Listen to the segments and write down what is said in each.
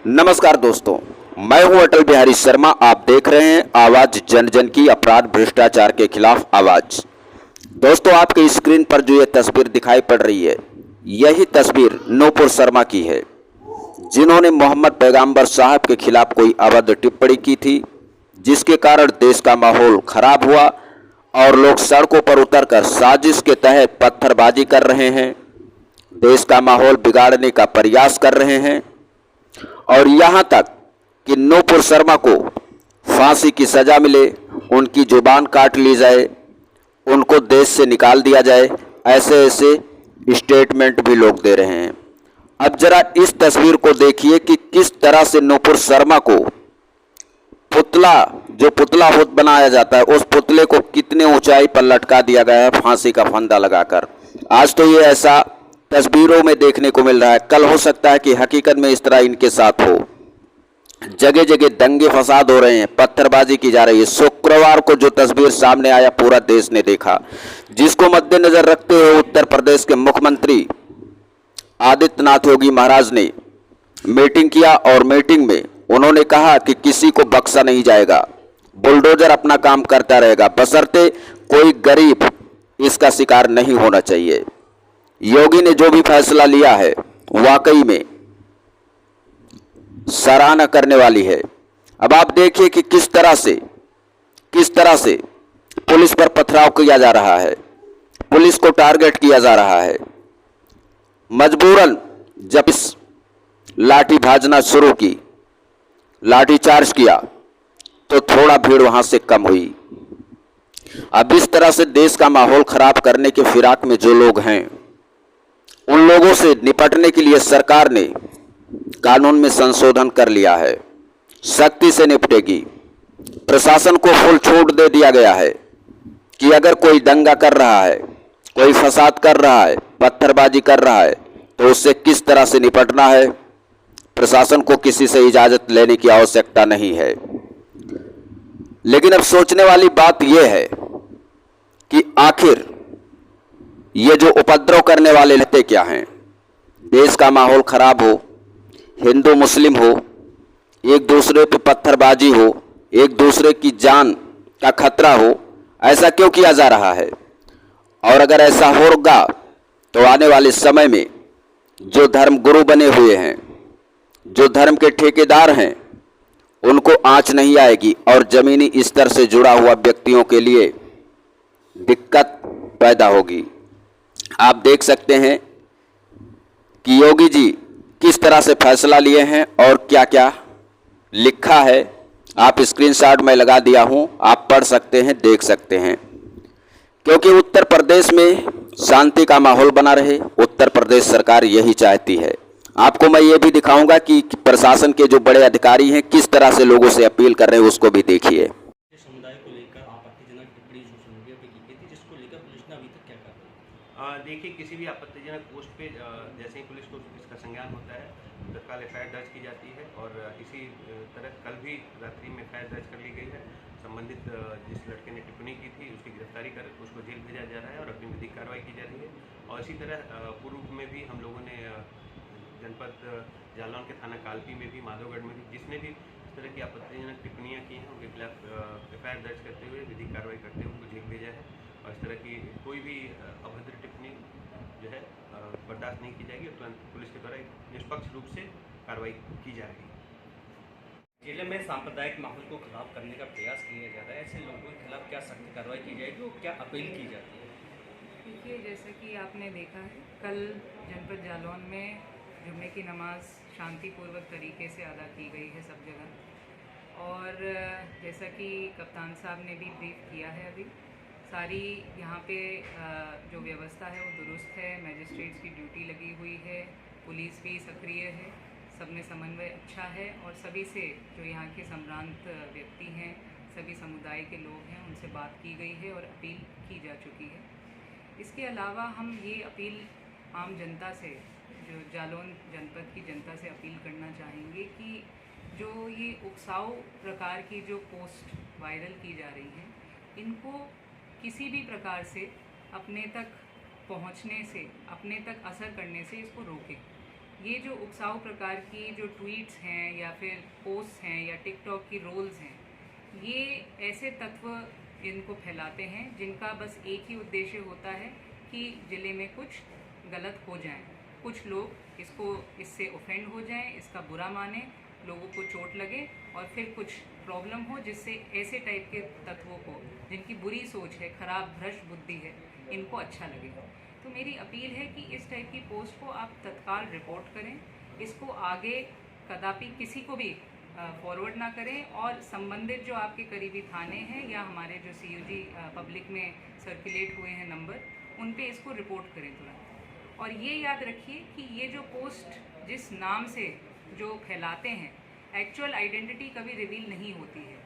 नमस्कार दोस्तों, मैं हूं अटल बिहारी शर्मा। आप देख रहे हैं आवाज जन जन की, अपराध भ्रष्टाचार के खिलाफ आवाज। दोस्तों, आपकी स्क्रीन पर जो ये तस्वीर दिखाई पड़ रही है, यही तस्वीर नूपुर शर्मा की है, जिन्होंने मोहम्मद पैगंबर साहब के खिलाफ कोई अभद्र टिप्पणी की थी, जिसके कारण देश का माहौल खराब हुआ और लोग सड़कों पर उतरकर साजिश के तहत पत्थरबाजी कर रहे हैं, देश का माहौल बिगाड़ने का प्रयास कर रहे हैं और यहां तक कि नूपुर शर्मा को फांसी की सजा मिले, उनकी जुबान काट ली जाए, उनको देश से निकाल दिया जाए, ऐसे ऐसे स्टेटमेंट भी लोग दे रहे हैं। अब जरा इस तस्वीर को देखिए कि किस तरह से नूपुर शर्मा को पुतला बनाया जाता है, उस पुतले को कितने ऊंचाई पर लटका दिया गया है फांसी का फंदा लगाकर। आज तो ये ऐसा तस्वीरों में देखने को मिल रहा है, कल हो सकता है कि हकीकत में इस तरह इनके साथ हो। जगह जगह दंगे फसाद हो रहे हैं, पत्थरबाजी की जा रही है। शुक्रवार को जो तस्वीर सामने आया पूरा देश ने देखा, जिसको मद्देनजर रखते हुए उत्तर प्रदेश के मुख्यमंत्री आदित्यनाथ योगी महाराज ने मीटिंग किया और मीटिंग में उन्होंने कहा कि किसी को बख्शा नहीं जाएगा, बुलडोजर अपना काम करता रहेगा, बशर्ते कोई गरीब इसका शिकार नहीं होना चाहिए। योगी ने जो भी फैसला लिया है वाकई में सराहना करने वाली है। अब आप देखिए कि किस तरह से पुलिस पर पथराव किया जा रहा है, पुलिस को टारगेट किया जा रहा है। मजबूरन जब इस लाठी भाजना शुरू की, लाठी चार्ज किया, तो थोड़ा भीड़ वहां से कम हुई। अब इस तरह से देश का माहौल खराब करने के फिराक में जो लोग हैं, उन लोगों से निपटने के लिए सरकार ने कानून में संशोधन कर लिया है, सख्ती से निपटेगी। प्रशासन को फुल छूट दे दिया गया है कि अगर कोई दंगा कर रहा है, कोई फसाद कर रहा है, पत्थरबाजी कर रहा है, तो उससे किस तरह से निपटना है। प्रशासन को किसी से इजाजत लेने की आवश्यकता नहीं है। लेकिन अब सोचने वाली बात यह है कि आखिर ये जो उपद्रव करने वाले रहते क्या हैं। देश का माहौल खराब हो, हिंदू मुस्लिम हो, एक दूसरे पे पत्थरबाजी हो, एक दूसरे की जान का खतरा हो, ऐसा क्यों किया जा रहा है। और अगर ऐसा होगा तो आने वाले समय में जो धर्म गुरु बने हुए हैं, जो धर्म के ठेकेदार हैं, उनको आंच नहीं आएगी और जमीनी स्तर से जुड़ा हुआ व्यक्तियों के लिए दिक्कत पैदा होगी। आप देख सकते हैं कि योगी जी किस तरह से फैसला लिए हैं और क्या क्या लिखा है। आप स्क्रीनशॉट में लगा दिया हूं, आप पढ़ सकते हैं, देख सकते हैं। क्योंकि उत्तर प्रदेश में शांति का माहौल बना रहे, उत्तर प्रदेश सरकार यही चाहती है। आपको मैं ये भी दिखाऊंगा कि प्रशासन के जो बड़े अधिकारी हैं किस तरह से लोगों से अपील कर रहे हैं, उसको भी देखिए। समुदाय को लेकर आपत्तिजनक टिप्पणी सोशल मीडिया पे की थी, जिसको लेकर पुलिस ने अभी तक क्या कहा? देखिए, किसी भी आपत्तिजनक पोस्ट पे जैसे ही पुलिस को इसका संज्ञान होता है, तत्काल एफआईआर दर्ज की जाती है और इसी तरह कल भी रात्रि में एफआईआर दर्ज कर ली गई है। संबंधित जिस लड़के ने टिप्पणी की थी उसकी गिरफ्तारी कर उसको जेल भेजा जा रहा है और अपनी विधिक कार्रवाई की जा रही है। और इसी तरह पूर्व में भी हम लोगों ने जनपद जालौन के थाना कालपी में भी, माधवगढ़ में भी, जिसने भी इस तरह की आपत्तिजनक टिप्पणियाँ की हैं उनके खिलाफ एफआईआर दर्ज करते हुए विधिक कार्रवाई करते हुए उनको जेल भेजा है। और इस तरह की कोई भी अभद्र टिप्पणी जो है बर्दाश्त नहीं की जाएगी और तुरंत पुलिस के द्वारा निष्पक्ष रूप से कार्रवाई की जाएगी। जिले में सांप्रदायिक माहौल को खराब करने का प्रयास किया जा रहा है, ऐसे लोगों के खिलाफ क्या सख्त कार्रवाई की जाएगी और क्या अपील की जाती है? देखिए, जैसे कि आपने देखा है, कल जनपद जालौन में जुम्मे की नमाज शांतिपूर्वक तरीके से अदा की गई है सब जगह। और जैसा कि कप्तान साहब ने भी ब्रीफ किया है, अभी सारी यहाँ पे जो व्यवस्था है वो दुरुस्त है, मजिस्ट्रेट्स की ड्यूटी लगी हुई है, पुलिस भी सक्रिय है, सब में समन्वय अच्छा है और सभी से जो यहाँ के संभ्रांत व्यक्ति हैं, सभी समुदाय के लोग हैं, उनसे बात की गई है और अपील की जा चुकी है। इसके अलावा हम ये अपील आम जनता से, जो जालौन जनपद की जनता से अपील करना चाहेंगे कि जो ये उकसाऊ प्रकार की जो पोस्ट वायरल की जा रही हैं, इनको किसी भी प्रकार से अपने तक पहुंचने से, अपने तक असर करने से इसको रोकें। ये जो उकसाऊ प्रकार की जो ट्वीट्स हैं या फिर पोस्ट हैं या टिकटॉक की रोल्स हैं, ये ऐसे तत्व इनको फैलाते हैं जिनका बस एक ही उद्देश्य होता है कि ज़िले में कुछ गलत हो जाए, कुछ लोग इससे ऑफेंड हो जाएं, इसका बुरा माने, लोगों को चोट लगे और फिर कुछ प्रॉब्लम हो, जिससे ऐसे टाइप के तत्वों को, जिनकी बुरी सोच है, खराब भ्रष्ट बुद्धि है, इनको अच्छा लगे। तो मेरी अपील है कि इस टाइप की पोस्ट को आप तत्काल रिपोर्ट करें, इसको आगे कदापि किसी को भी फॉरवर्ड ना करें और संबंधित जो आपके करीबी थाने हैं या हमारे जो CUG पब्लिक में सर्कुलेट हुए हैं नंबर, उन पे इसको रिपोर्ट करें तुरंत। और ये याद रखिए कि ये जो पोस्ट जिस नाम से जो फैलाते हैं, एक्चुअल आइडेंटिटी कभी रिवील नहीं होती है।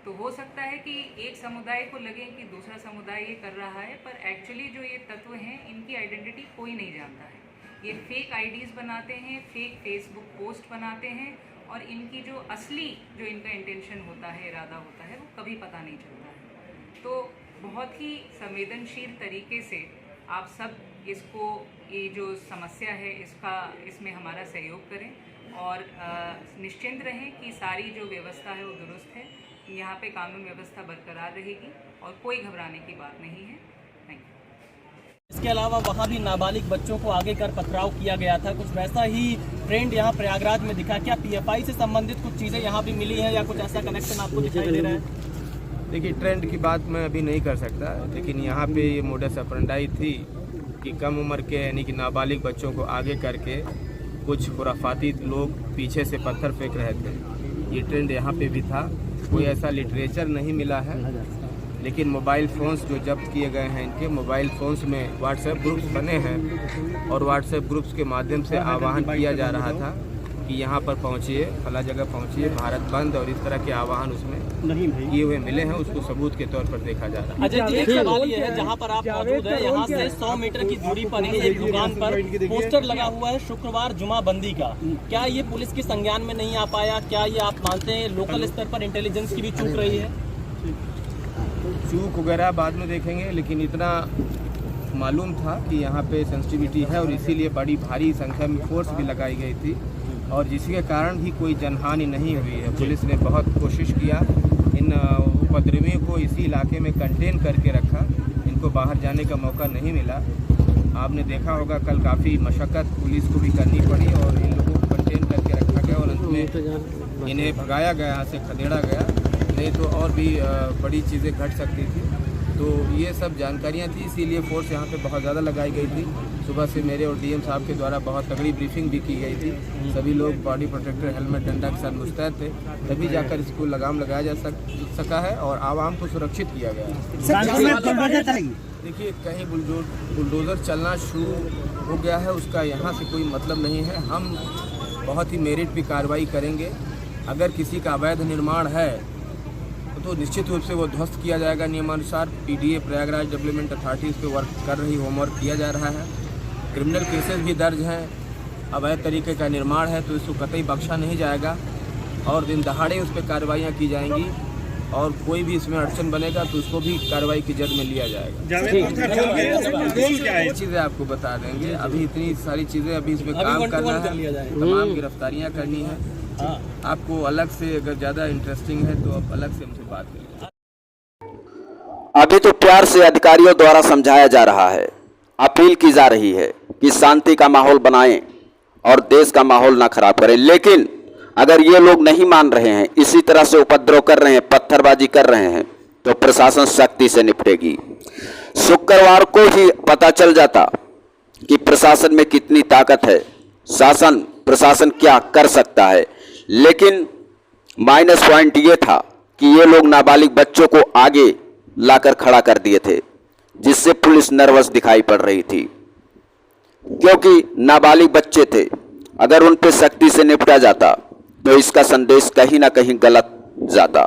तो हो सकता है कि एक समुदाय को लगे कि दूसरा समुदाय ये कर रहा है, पर एक्चुअली जो ये तत्व हैं इनकी आइडेंटिटी कोई नहीं जानता है। ये फेक आईडीज़ बनाते हैं, फेक फेसबुक पोस्ट बनाते हैं और इनकी जो असली जो इनका इंटेंशन होता है, इरादा होता है, वो कभी पता नहीं चलता है। तो बहुत ही संवेदनशील तरीके से आप सब इसको, ये जो समस्या है इसमें हमारा सहयोग करें और निश्चिंत रहें कि सारी जो व्यवस्था है वो दुरुस्त है, यहाँ पे कानून व्यवस्था बरकरार रहेगी और कोई घबराने की बात नहीं है। Thank you. इसके अलावा वहाँ भी नाबालिग बच्चों को आगे कर पथराव किया गया था, कुछ वैसा ही ट्रेंड यहाँ प्रयागराज में दिखा। क्या PFI से संबंधित कुछ चीज़ें यहाँ भी मिली हैं या कुछ ऐसा कनेक्शन आपको दिखाई दे रहा है? देखिए, ट्रेंड की बात मैं अभी नहीं कर सकता, लेकिन यहाँ पे ये मोडस ऑपरेंडाई थी कि कम उम्र के यानी कि नाबालिग बच्चों को आगे करके कुछ खुराफाती लोग पीछे से पत्थर फेंक रहे थे। ये ट्रेंड यहाँ पे भी था। कोई ऐसा लिटरेचर नहीं मिला है, लेकिन मोबाइल फ़ोन्स जो जब्त किए गए हैं, इनके मोबाइल फ़ोन्स में व्हाट्सएप ग्रुप्स बने हैं और व्हाट्सएप ग्रुप्स के माध्यम से आह्वान किया जा रहा था कि यहाँ पर पहुँचिए, फला जगह पहुँचिए, भारत बंद और इस तरह के आह्वान उसमें किए हुए मिले हैं। उसको सबूत के तौर पर देखा जा रहा है। अजय जी, एक सवाल ये है, जहाँ पर आप मौजूद हैं, यहाँ से 100 मीटर की दूरी पर ही एक दुकान पर पोस्टर लगा हुआ है शुक्रवार जुमाबंदी का। क्या ये पुलिस के संज्ञान में नहीं आ पाया? क्या ये आप मानते हैं लोकल स्तर पर इंटेलिजेंस की भी चूक रही है? चूक वगैरह बाद में देखेंगे, लेकिन इतना मालूम था कि यहाँ पे सेंसिटिविटी है और इसीलिए बड़ी भारी संख्या में फोर्स भी लगाई गई थी और जिसके कारण भी कोई जनहानि नहीं हुई है। पुलिस ने बहुत कोशिश किया, इन उपद्रवियों को इसी इलाके में कंटेन करके रखा, इनको बाहर जाने का मौका नहीं मिला। आपने देखा होगा कल काफ़ी मशक्क़त पुलिस को भी करनी पड़ी और इन लोगों को कंटेन करके रखा गया और अंत में इन्हें भगाया गया, यहाँ से खदेड़ा गया, नहीं तो और भी बड़ी चीज़ें घट सकती थी। तो ये सब जानकारियाँ थी, इसीलिए फोर्स यहाँ पे बहुत ज़्यादा लगाई गई थी। सुबह से मेरे और DM साहब के द्वारा बहुत तगड़ी ब्रीफिंग भी की गई थी। सभी लोग बॉडी प्रोटेक्टर, हेलमेट, डंडा के साथ मुस्तैद थे, तभी जाकर इसको लगाम लगाया जा सका है और आवाम को सुरक्षित किया गया है। देखिए, कहीं बुलडोज़र चलना शुरू हो गया है, उसका यहाँ से कोई मतलब नहीं है। हम बहुत ही मेरिट पे कार्रवाई करेंगे। अगर किसी का अवैध निर्माण है तो निश्चित रूप से वो ध्वस्त किया जाएगा नियमानुसार। PDA प्रयागराज डेवलपमेंट अथॉरिटी इस पर वर्क कर रही, होमवर्क किया जा रहा है। क्रिमिनल केसेस भी दर्ज हैं। अवैध तरीके का निर्माण है तो इसको कतई बख्शा नहीं जाएगा और दिन दहाड़े उस पर कार्रवाइयाँ की जाएंगी और कोई भी इसमें अड़चन बनेगा तो उसको भी कार्रवाई की जद में लिया जाएगा। चीज़ें आपको बता देंगे। अभी इतनी सारी चीज़ें अभी इसमें काम करना है, तमाम गिरफ्तारियाँ करनी है। आपको अलग से अगर ज़्यादा इंटरेस्टिंग है तो आप अलग से हमसे बात करिए। अभी तो प्यार से अधिकारियों द्वारा समझाया जा रहा है, अपील की जा रही है कि शांति का माहौल बनाएं और देश का माहौल ना खराब करें। लेकिन अगर ये लोग नहीं मान रहे हैं, इसी तरह से उपद्रव कर रहे हैं, पत्थरबाजी कर रहे हैं, तो प्रशासन सख्ती से निपटेगी। शुक्रवार को ही पता चल जाता कि प्रशासन में कितनी ताकत है, प्रशासन क्या कर सकता है। लेकिन माइनस पॉइंट ये था कि ये लोग नाबालिग बच्चों को आगे लाकर खड़ा कर दिए थे, जिससे पुलिस नर्वस दिखाई पड़ रही थी, क्योंकि नाबालिग बच्चे थे। अगर उन पर सख्ती से निपटा जाता तो इसका संदेश कहीं ना कहीं गलत जाता।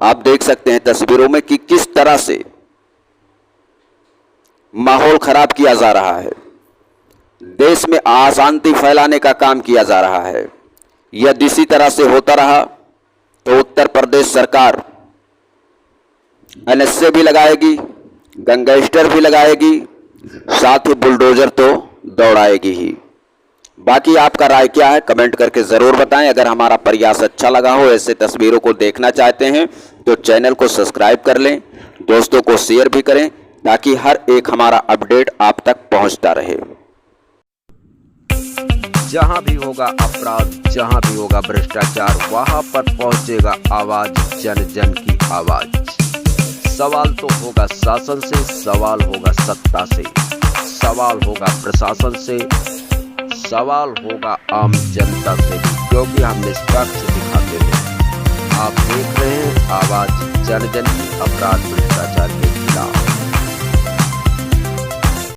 आप देख सकते हैं तस्वीरों में कि किस तरह से माहौल खराब किया जा रहा है, देश में अशांति फैलाने का काम किया जा रहा है। यदि इसी तरह से होता रहा तो उत्तर प्रदेश सरकार NSA भी लगाएगी, गैंगस्टर भी लगाएगी, साथ ही बुलडोजर तो दौड़ाएगी ही। बाकी आपका राय क्या है कमेंट करके ज़रूर बताएं। अगर हमारा प्रयास अच्छा लगा हो, ऐसे तस्वीरों को देखना चाहते हैं तो चैनल को सब्सक्राइब कर लें, दोस्तों को शेयर भी करें ताकि हर एक हमारा अपडेट आप तक पहुंचता रहे। जहां भी होगा अपराध, जहां भी होगा भ्रष्टाचार, वहां पर पहुंचेगा आवाज जन जन की आवाज। सवाल तो होगा शासन से, सवाल होगा सत्ता से, सवाल होगा प्रशासन से, सवाल होगा आम जनता से भी, क्योंकि हम निष्पक्ष दिखाते हैं। आप देख रहे हैं आवाज जन जन की अपराध भ्रष्टाचार के खिलाफ।